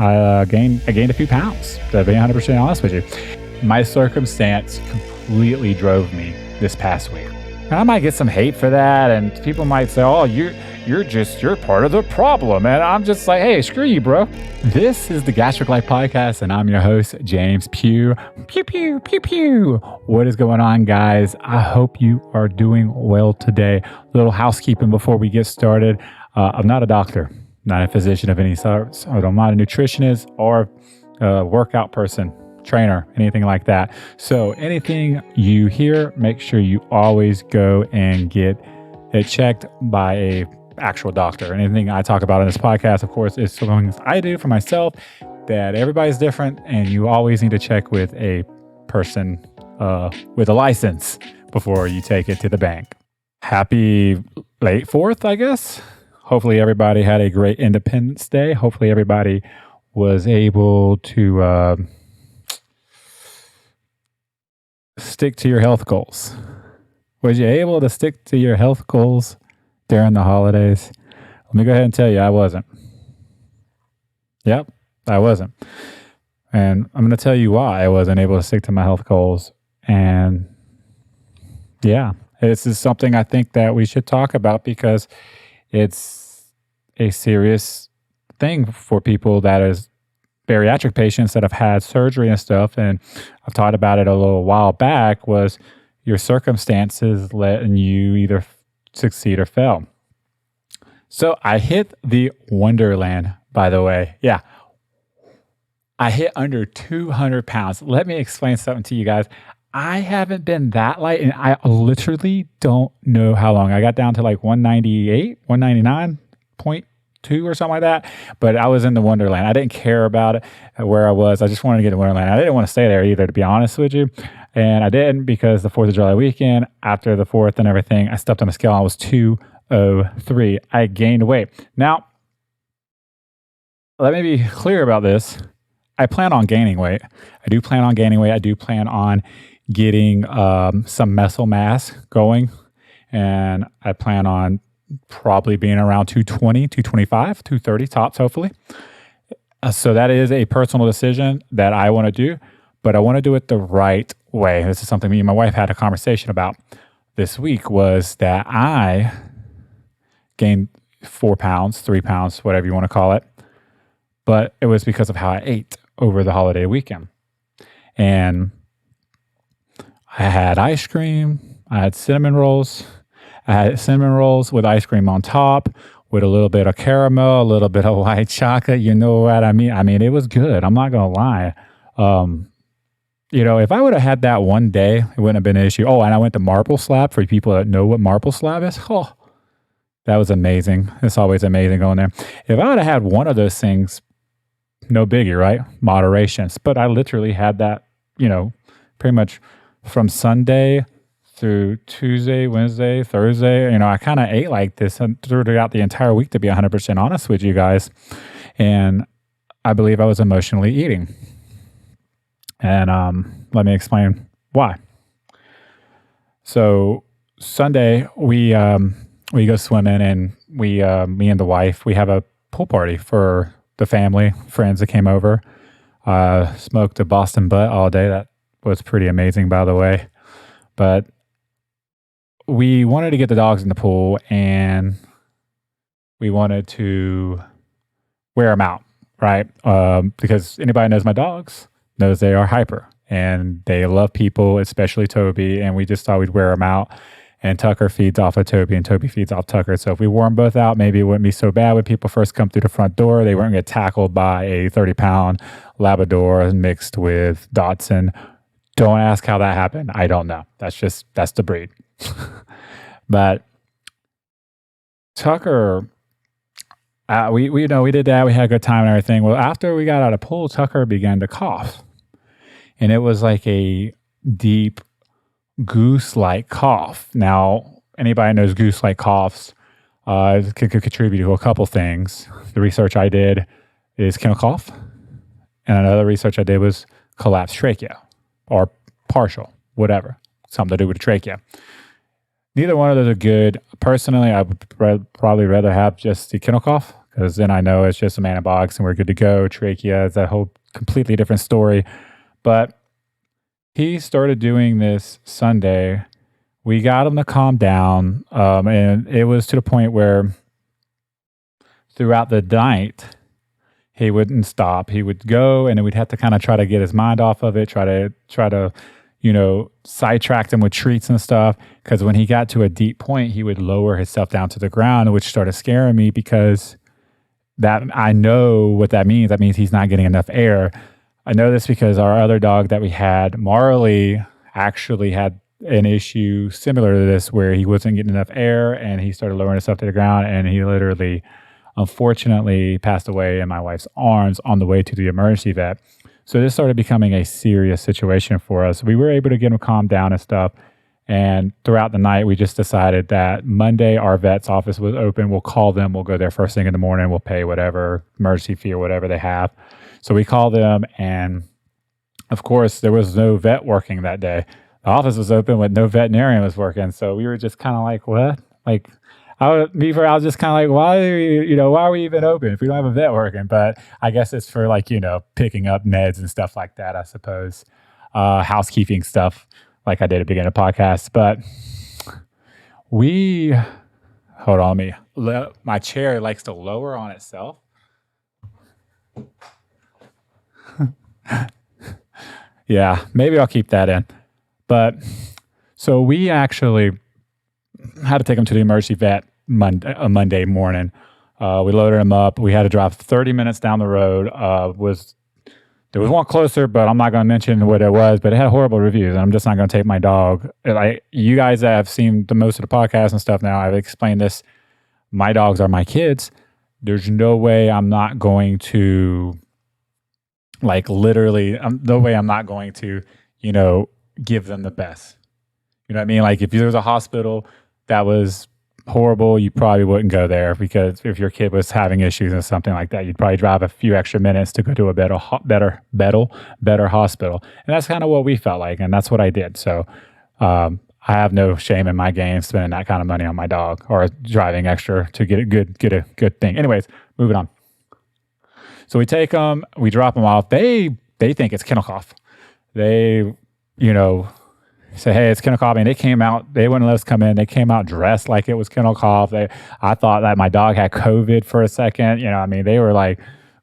I gained a few pounds, to be 100% honest with you. My circumstance completely drove me this past week. And I might get some hate for that, and people might say, "Oh, you're part of the problem." And I'm just like, "Hey, screw you, bro." This is the Gastric Life Podcast, and I'm your host, James Pugh. Pew pew pew pew. What is going on, guys? I hope you are doing well today. A little housekeeping before we get started. I'm not a doctor, not a physician of any sort. So I'm not a nutritionist or a workout person, trainer, anything like that. So anything you hear, make sure you always go and get it checked by a actual doctor. Anything I talk about in this podcast, of course, is something I do for myself, that everybody's different, and you always need to check with a person with a license before you take it to the bank. Happy late 4th, I guess. Hopefully everybody had a great Independence Day. Hopefully everybody was able to stick to your health goals. Was you able to stick to your health goals during the holidays? Let me go ahead and tell you, I wasn't. Yep, I wasn't. And I'm going to tell you why I wasn't able to stick to my health goals. And yeah, this is something I think that we should talk about, because it's a serious thing for people that is bariatric patients that have had surgery and stuff. And I've talked about it a little while back, was your circumstances letting you either succeed or fail. So I hit the Wonderland, by the way. Yeah. I hit under 200 pounds. Let me explain something to you guys. I haven't been that light, and I literally don't know how long. I got down to like 198, 199.2 or something like that. But I was in the Wonderland. I didn't care about it, where I was. I just wanted to get to Wonderland. I didn't want to stay there either, to be honest with you. And I didn't, because the 4th of July weekend, after the 4th and everything, I stepped on a scale and I was 203. I gained weight. Now, let me be clear about this. I plan on gaining weight. I do plan on gaining weight. I do plan on getting some muscle mass going. And I plan on probably being around 220, 225, 230 tops, hopefully. So that is a personal decision that I want to do, but I want to do it the right way. This is something me and my wife had a conversation about this week, was that I gained 4 pounds, 3 pounds, whatever you want to call it. But it was because of how I ate over the holiday weekend. And I had ice cream. I had cinnamon rolls. I had cinnamon rolls with ice cream on top, with a little bit of caramel, a little bit of white chocolate. You know what I mean? I mean, it was good. I'm not going to lie. If I would have had that one day, it wouldn't have been an issue. Oh, and I went to Marble Slab, for people that know what Marble Slab is. Oh, that was amazing. It's always amazing going there. If I would have had one of those things, no biggie, right? Moderation. But I literally had that, pretty much from Sunday through Tuesday, Wednesday, Thursday. I kind of ate like this throughout the entire week, to be 100% honest with you guys. And I believe I was emotionally eating. And let me explain why. So Sunday, we go swimming, and me and the wife, we have a pool party for the family, friends that came over. Smoked a Boston butt all day. That was pretty amazing, by the way. But we wanted to get the dogs in the pool, and we wanted to wear them out, right? Because anybody knows my dogs knows they are hyper, and they love people, especially Toby. And we just thought we'd wear them out. And Tucker feeds off of Toby, and Toby feeds off Tucker. So if we wore them both out, maybe it wouldn't be so bad when people first come through the front door. They weren't going to get tackled by a 30-pound Labrador mixed with Dachshund. Don't ask how that happened. I don't know. That's the breed. But Tucker, we did that. We had a good time and everything. Well, after we got out of the pool, Tucker began to cough. And it was like a deep goose-like cough. Now, anybody knows goose-like coughs could contribute to a couple things. The research I did is kennel cough, and another research I did was collapsed trachea, or partial, whatever, something to do with the trachea. Neither one of those are good. Personally, I would probably rather have just the kennel cough, because then I know it's just some antibiotics and we're good to go. Trachea is a whole completely different story. But he started doing this Sunday. We got him to calm down, and it was to the point where throughout the night, he wouldn't stop. He would go, and then we'd have to kind of try to get his mind off of it, try to, sidetrack him with treats and stuff. Because when he got to a deep point, he would lower himself down to the ground, which started scaring me because that I know what that means. That means he's not getting enough air. I know this because our other dog that we had, Marley, actually had an issue similar to this where he wasn't getting enough air and he started lowering himself to the ground, and he literally, unfortunately, passed away in my wife's arms on the way to the emergency vet. So this started becoming a serious situation for us. We were able to get him calmed down and stuff. And throughout the night, we just decided that Monday, our vet's office was open. We'll call them. We'll go there first thing in the morning. We'll pay whatever emergency fee or whatever they have. So we called them. And of course, there was no vet working that day. The office was open, but no veterinarian was working. So we were just kind of like, what? Like, I was just kind of like, why are we even open if we don't have a vet working? But I guess it's for picking up meds and stuff like that, I suppose. Housekeeping stuff like I did at the beginning of the podcast. But hold on, my chair likes to lower on itself. Yeah, maybe I'll keep that in. But so we actually had to take him to the emergency vet Monday morning. We loaded him up. We had to drive 30 minutes down the road. There was one closer, but I'm not going to mention what it was, but it had horrible reviews, and I'm just not going to take my dog. You guys that have seen the most of the podcast and stuff now, I've explained this. My dogs are my kids. There's no way I'm not going to, no way I'm not going to, give them the best. You know what I mean? Like if there was a hospital that was horrible, you probably wouldn't go there, because if your kid was having issues or something like that, you'd probably drive a few extra minutes to go to a better hospital. And that's kind of what we felt like, and that's what I did. So I have no shame in my game spending that kind of money on my dog or driving extra to get a good thing. Anyways, moving on. So we take them, we drop them off. They think it's kennel cough. They, say, hey, it's kennel cough. And they came out, they wouldn't let us come in. They came out dressed like it was kennel cough. I thought that my dog had COVID for a second. They were like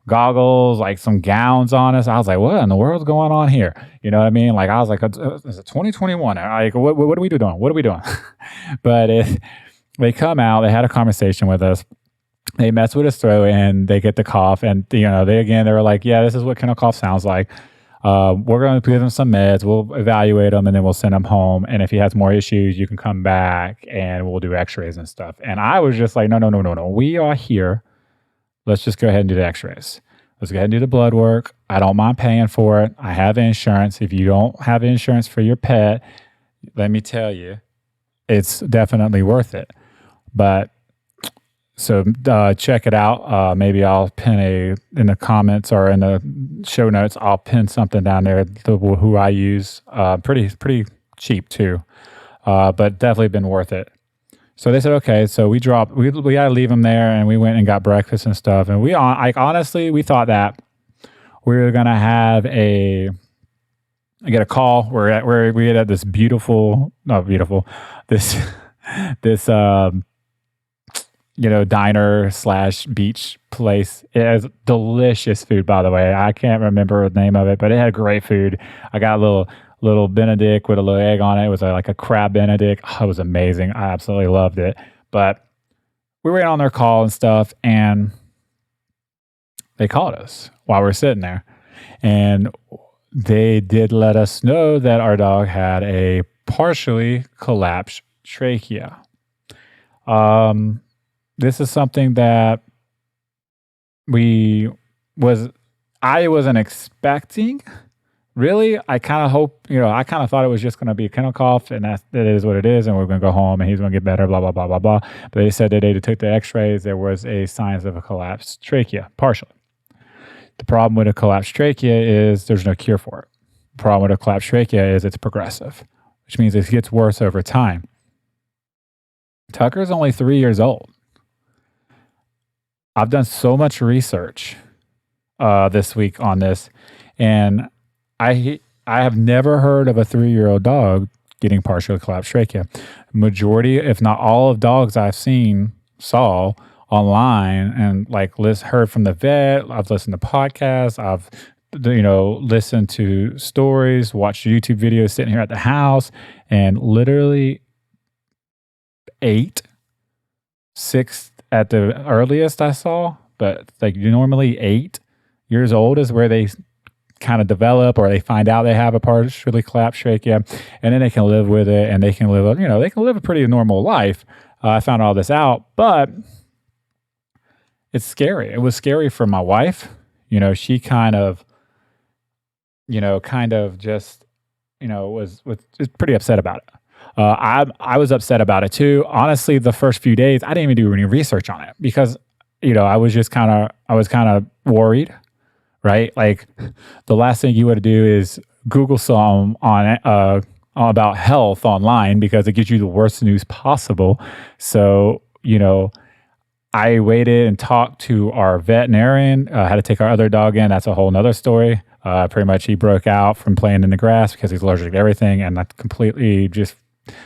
goggles, like some gowns on us. I was like, what in the world's going on here? You know what I mean? Like, I was like, is it 2021? Like, what are we doing? What are we doing? But they come out, they had a conversation with us. They mess with his throat and they get the cough. And, they were like, yeah, this is what kennel cough sounds like. We're going to give him some meds. We'll evaluate him and then we'll send him home. And if he has more issues, you can come back and we'll do x-rays and stuff. And I was just like, no. We are here. Let's just go ahead and do the x-rays. Let's go ahead and do the blood work. I don't mind paying for it. I have insurance. If you don't have insurance for your pet, let me tell you, it's definitely worth it. But so check it out. Maybe I'll pin in the comments or in the show notes, I'll pin something down there who I use. Pretty cheap too, but definitely been worth it. So they said, okay. So we had to leave them there, and we went and got breakfast and stuff. And honestly, we thought that we were gonna have get a call. We had this this diner/beach place. It has delicious food, by the way. I can't remember the name of it, but it had great food. I got a little Benedict with a little egg on it. It was like a crab Benedict. Oh, it was amazing. I absolutely loved it. But we were on their call and stuff, and they called us while we were sitting there. And they did let us know that our dog had a partially collapsed trachea. This is something that I wasn't expecting. Really, I kind of thought it was just going to be a kennel cough, and that is what it is, and we're going to go home, and he's going to get better, blah, blah, blah, blah, blah. But they said that they took the x-rays, there was a signs of a collapsed trachea, partially. The problem with a collapsed trachea is there's no cure for it. The problem with a collapsed trachea is it's progressive, which means it gets worse over time. Tucker's only 3 years old. I've done so much research this week on this, and I have never heard of a 3-year-old dog getting partial collapsed trachea. Majority, if not all, of dogs I've saw online and like heard from the vet. I've listened to podcasts. I've listened to stories, watched YouTube videos sitting here at the house, and literally 8, 6 at the earliest I saw, but like normally 8 years old is where they kind of develop or they find out they have a partially collapsed trachea, and then they can live with it and they can live a pretty normal life. I found all this out, but it's scary. It was scary for my wife. She kind of just was pretty upset about it. I was upset about it too. Honestly, the first few days I didn't even do any research on it because I was kind of worried. Right? Like the last thing you would do is Google some about health online because it gives you the worst news possible. So, I waited and talked to our veterinarian, had to take our other dog in. That's a whole nother story. Pretty much he broke out from playing in the grass because he's allergic to everything. And I completely just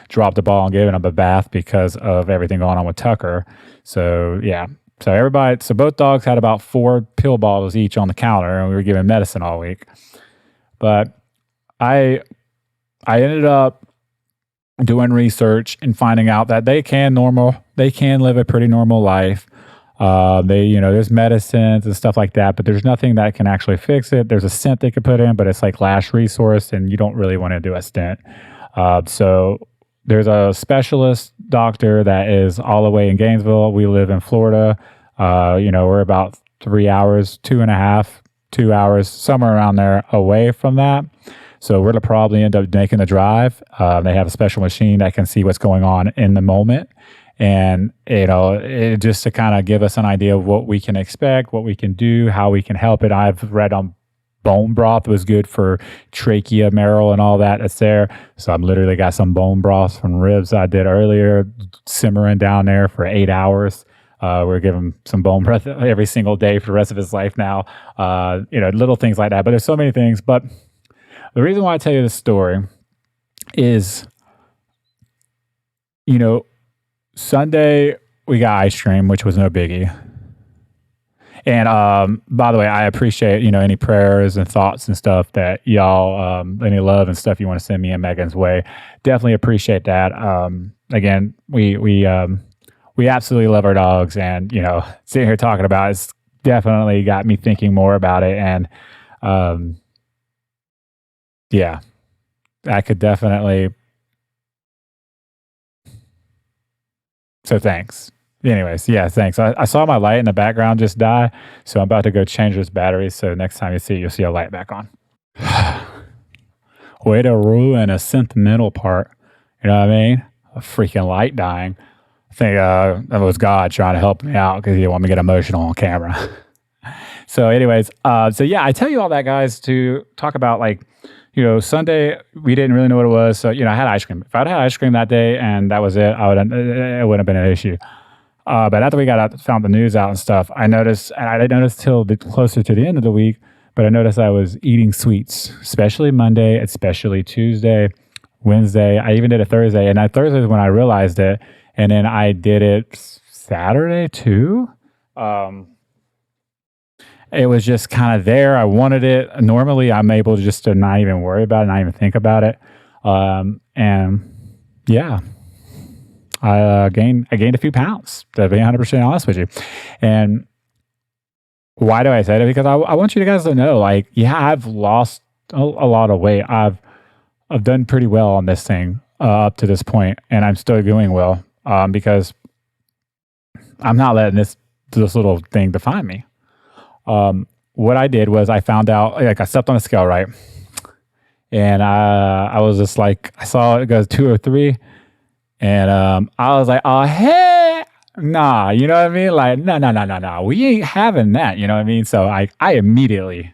dropped the ball and gave him a bath because of everything going on with Tucker. So, yeah. So both dogs had about 4 pill bottles each on the counter, and we were giving medicine all week. But I ended up doing research and finding out that they can live a pretty normal life. There's medicines and stuff like that, but there's nothing that can actually fix it. There's a stent they could put in, but it's like last resource, and you don't really want to do a stent. So there's a specialist doctor that is all the way in Gainesville. We live in Florida. We're about 3 hours, 2.5, 2 hours, somewhere around there away from that. So we're going to probably end up making the drive. They have a special machine that can see what's going on in the moment. And, just to kind of give us an idea of what we can expect, what we can do, how we can help it. I've read on bone broth was good for trachea, marrow, and all that. That's there. So I'm literally got some bone broth from ribs I did earlier, simmering down there for 8 hours. We're giving him some bone broth every single day for the rest of his life now. Little things like that. But there's so many things. But the reason why I tell you this story is, Sunday we got ice cream, which was no biggie. And by the way, I appreciate, any prayers and thoughts and stuff that y'all, any love and stuff you want to send me and Megan's way. Definitely appreciate that. Again, we absolutely love our dogs, and, sitting here talking about it's definitely got me thinking more about it. And yeah, I could definitely. So thanks. Anyways, yeah, thanks. I saw my light in the background just die, so I'm about to go change this battery. So next time you see it, you'll see a light back on. Way to ruin a sentimental part. You know what I mean? A freaking light dying. I think that was God trying to help me out because he didn't want me to get emotional on camera. So anyways, yeah, I tell you all that, guys, to talk about Sunday, we didn't really know what it was. So, I had ice cream. If I'd had ice cream that day and that was it, it wouldn't have been an issue. But after we found the news out and stuff, I noticed, and I didn't notice till closer to the end of the week, but I noticed I was eating sweets, especially Monday, especially Tuesday, Wednesday. I even did it Thursday. And that Thursday is when I realized it. And then I did it Saturday too. It was just kind of there. I wanted it. Normally, I'm able to not even worry about it, not even think about it. And yeah, I gained a few pounds, to be 100% honest with you. And why do I say that? Because I want you guys to know, I've lost a lot of weight. I've done pretty well on this thing up to this point, and I'm still doing well because I'm not letting this little thing define me. What I did was I found out, I stepped on a scale, right? And I was just I saw it goes 2 or 3. And I was like, oh, hey, nah, you know what I mean? No, we ain't having that, you know what I mean? So I immediately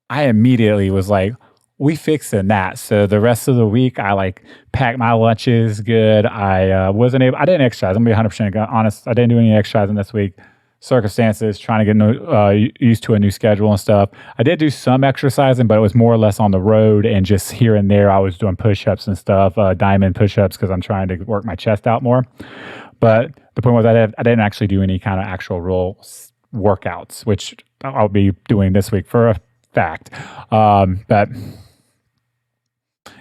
was like, we fixing that. So the rest of the week, I packed my lunches good. I didn't exercise. I'm going to be 100% honest. I didn't do any exercising this week. circumstances, trying to get used to a new schedule and stuff. I did do some exercising, but it was more or less on the road and just here and there. I was doing push-ups and stuff, diamond push-ups, because I'm trying to work my chest out more. But the point was I didn't actually do any kind of actual real workouts, which I'll be doing this week for a fact. But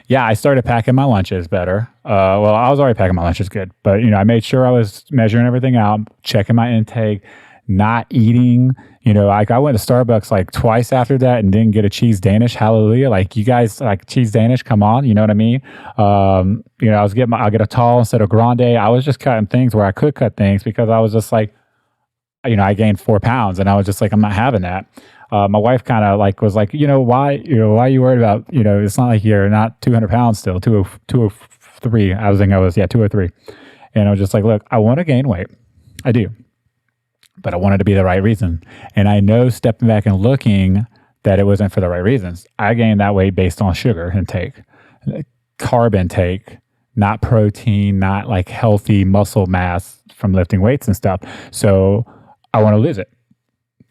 yeah, I started packing my lunches better. Well, I was already packing my lunches good, but I made sure I was measuring everything out, checking my intake, not eating. Like I went to Starbucks like twice after that and didn't get a cheese Danish. Hallelujah! Like you guys like cheese Danish? Come on, you know what I mean? I'll get a tall instead of grande. I was just cutting things where I could cut things because I was just like, I gained 4 pounds and I was just like, I'm not having that. My wife kind of was like, why are you worried about, it's not like you're not 200 pounds still, 203. I was thinking 203. And I was just like, look, I want to gain weight. I do. But I want it to be the right reason. And I know stepping back and looking that it wasn't for the right reasons. I gained that weight based on sugar intake, carb intake, not protein, not like healthy muscle mass from lifting weights and stuff. So I want to lose it.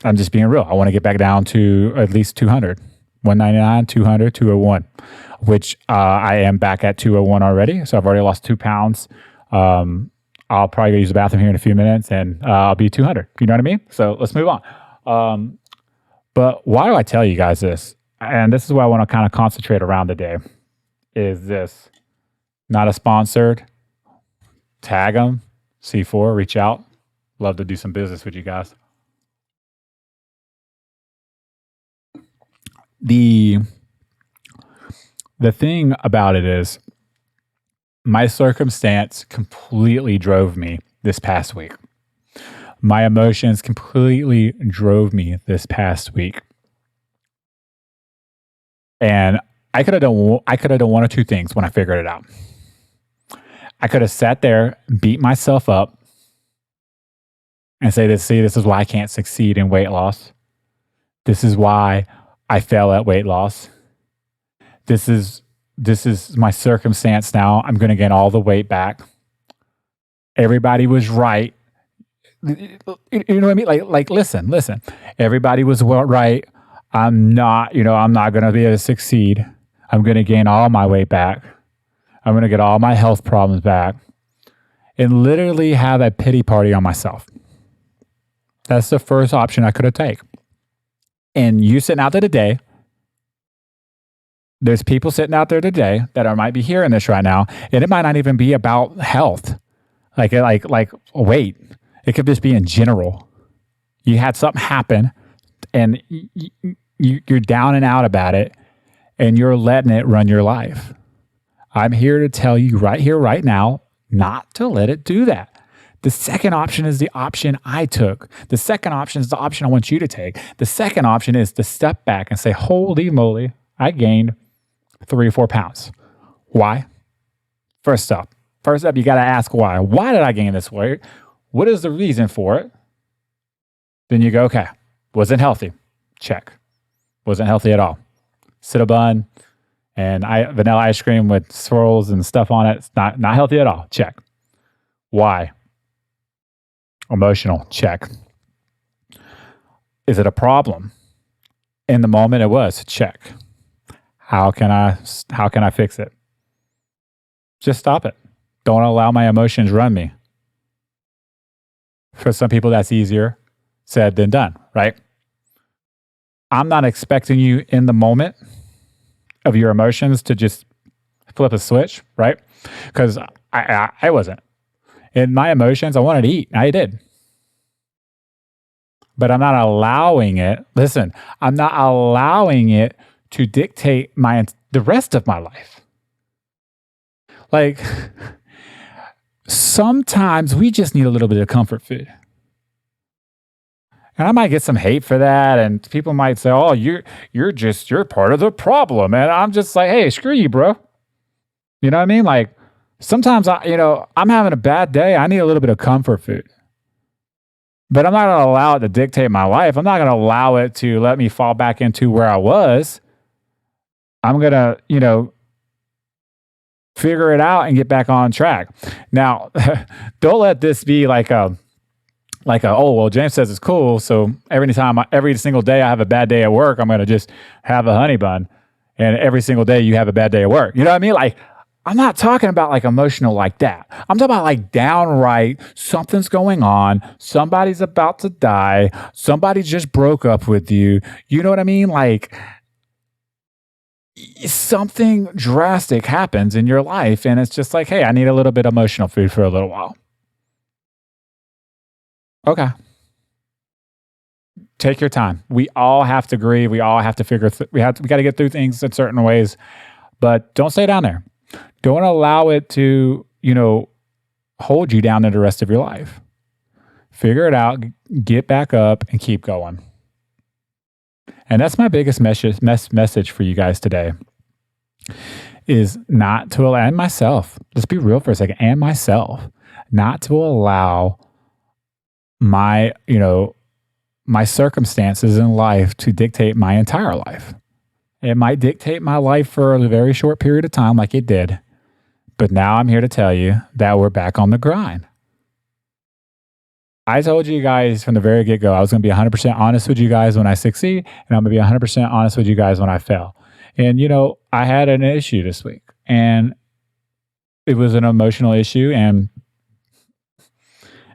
I'm just being real. I want to get back down to at least 200, 199, 200, 201, which I am back at 201 already. So I've already lost 2 pounds. I'll probably go use the bathroom here in a few minutes and I'll be 200. You know what I mean? So let's move on. But why do I tell you guys this? And this is why I want to kind of concentrate around today is this. Not a sponsored. Tag them. C4, reach out. Love to do some business with you guys. The thing about it is my circumstance completely drove me this past week. My emotions completely drove me this past week. And I could have done one or two things when I figured it out. I could have sat there, beat myself up, and say, this is why I can't succeed in weight loss. This is why I fail at weight loss. This is my circumstance now. I'm going to get all the weight back. Everybody was right. You know what I mean? Like listen. Everybody was right. I'm not going to be able to succeed. I'm going to gain all my weight back. I'm going to get all my health problems back. And literally have a pity party on myself. That's the first option I could have taken. And you sitting out there today, there's people sitting out there today that might be hearing this right now, and it might not even be about health, like weight. It could just be in general. You had something happen, and you're down and out about it, and you're letting it run your life. I'm here to tell you right here, right now, not to let it do that. The second option is the option I took. The second option is the option I want you to take. The second option is to step back and say, holy moly, I gained 3 or 4 pounds. Why? First up, you got to ask why. Why did I gain this weight? What is the reason for it? Then you go, okay, wasn't healthy. Check. Wasn't healthy at all. Cinnabon and vanilla ice cream with swirls and stuff on it. It's not healthy at all. Check. Why? Emotional. Check. Is it a problem? In the moment it was. Check. How can I fix it? Just stop it. Don't allow my emotions run me. For some people that's easier said than done, right? I'm not expecting you in the moment of your emotions to just flip a switch, right? Because I wasn't. In my emotions, I wanted to eat. I did. But I'm not allowing it. Listen, I'm not allowing it to dictate the rest of my life. Like, sometimes we just need a little bit of comfort food. And I might get some hate for that, and people might say, "Oh, you're part of the problem." And I'm just like, "Hey, screw you, bro." You know what I mean? Like, sometimes I'm having a bad day. I need a little bit of comfort food. But I'm not going to allow it to dictate my life. I'm not going to allow it to let me fall back into where I was. I'm going to, figure it out and get back on track. Now, don't let this be like like, oh, well, James says it's cool. So every single day I have a bad day at work, I'm going to just have a honey bun. And every single day you have a bad day at work. You know what I mean? Like, I'm not talking about like emotional like that. I'm talking about like downright something's going on. Somebody's about to die. Somebody just broke up with you. You know what I mean? Like, something drastic happens in your life. And it's just like, hey, I need a little bit of emotional food for a little while. Okay. Take your time. We all have to grieve. We all have to we got to get through things in certain ways, but don't stay down there. Don't allow it to, hold you down in the rest of your life. Figure it out, get back up, and keep going. And that's my biggest message for you guys today is not to allow, and myself, let's be real for a second, and myself, not to allow my circumstances in life to dictate my entire life. It might dictate my life for a very short period of time like it did. But now I'm here to tell you that we're back on the grind. I told you guys from the very get-go, I was going to be 100% honest with you guys when I succeed, and I'm going to be 100% honest with you guys when I fail. And, I had an issue this week, and it was an emotional issue. And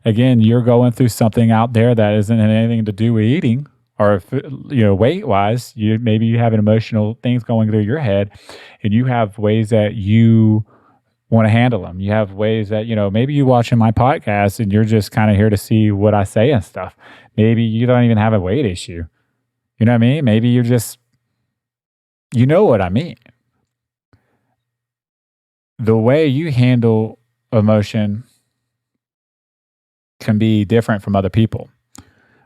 again, you're going through something out there that isn't anything to do with eating or, weight-wise. Maybe you have emotional things going through your head, and you have ways that you want to handle them. You have ways that, maybe you watching my podcast and you're just kind of here to see what I say and stuff. Maybe you don't even have a weight issue. You know what I mean? Maybe you're just, you know what I mean. The way you handle emotion can be different from other people,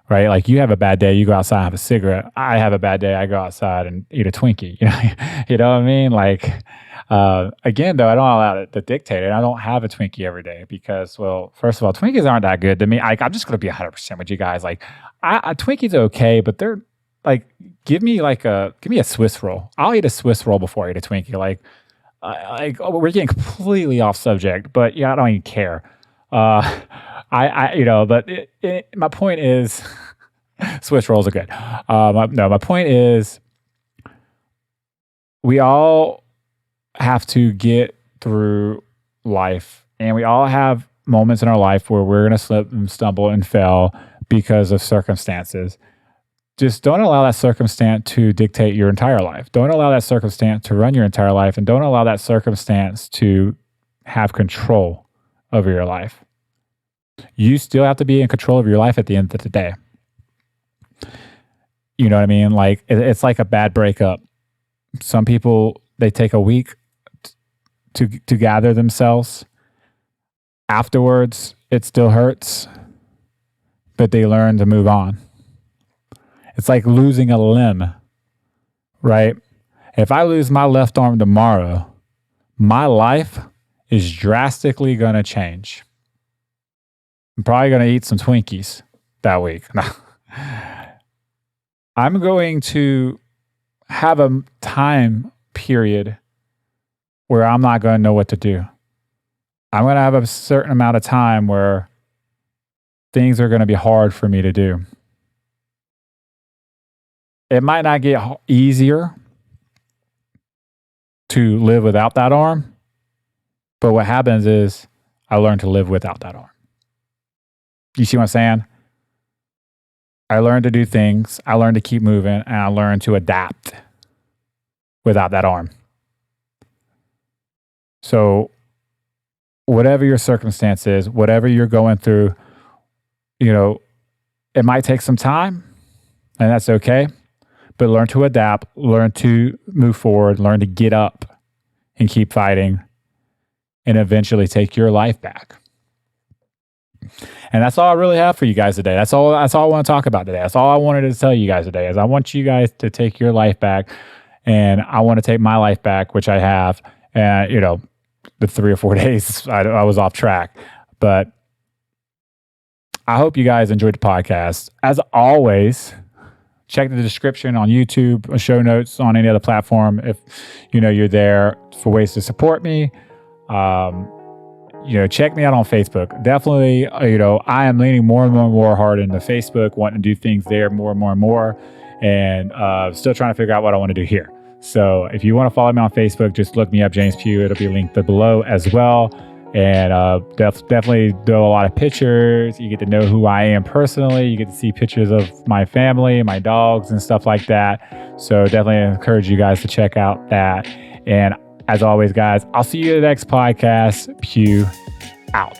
right? Like you have a bad day, you go outside and have a cigarette. I have a bad day, I go outside and eat a Twinkie. You know what I mean? Like, again, though, I don't allow it to dictate it. I don't have a Twinkie every day because, well, first of all, Twinkies aren't that good to me. I'm just going to be 100% with you guys. Like, Twinkies are okay, but they're like, give me a Swiss roll. I'll eat a Swiss roll before I eat a Twinkie. We're getting completely off subject, but I don't even care. But my point is, Swiss rolls are good. My point is, we all have to get through life, and we all have moments in our life where we're going to slip and stumble and fail because of circumstances. Just don't allow that circumstance to dictate your entire life. Don't allow that circumstance to run your entire life, and don't allow that circumstance to have control over your life. You still have to be in control of your life at the end of the day. You know what I mean? Like, it's like a bad breakup. Some people, they take a week to gather themselves. Afterwards, it still hurts, but they learn to move on. It's like losing a limb, right? If I lose my left arm tomorrow, my life is drastically going to change. I'm probably going to eat some Twinkies that week. I'm going to have a time period where I'm not going to know what to do. I'm going to have a certain amount of time where things are going to be hard for me to do. It might not get easier to live without that arm, but what happens is I learn to live without that arm. You see what I'm saying? I learned to do things, I learned to keep moving, and I learned to adapt without that arm. So whatever your circumstance is, whatever you're going through, it might take some time, and that's okay. But learn to adapt, learn to move forward, learn to get up and keep fighting, and eventually take your life back. And that's all I really have for you guys today. That's all I want to talk about today. That's all I wanted to tell you guys today is I want you guys to take your life back, and I want to take my life back, which I have. And, the 3 or 4 days I was off track, but I hope you guys enjoyed the podcast. As always, check the description on YouTube, or show notes on any other platform if you're there for ways to support me. check me out on Facebook. Definitely, I am leaning more and more hard into Facebook, wanting to do things there more and more, and still trying to figure out what I want to do here. So if you want to follow me on Facebook, just look me up, James Pugh. It'll be linked below as well. And definitely do a lot of pictures. You get to know who I am personally. You get to see pictures of my family, my dogs, and stuff like that. So definitely encourage you guys to check out that. And as always, guys, I'll see you in the next podcast. Pew out.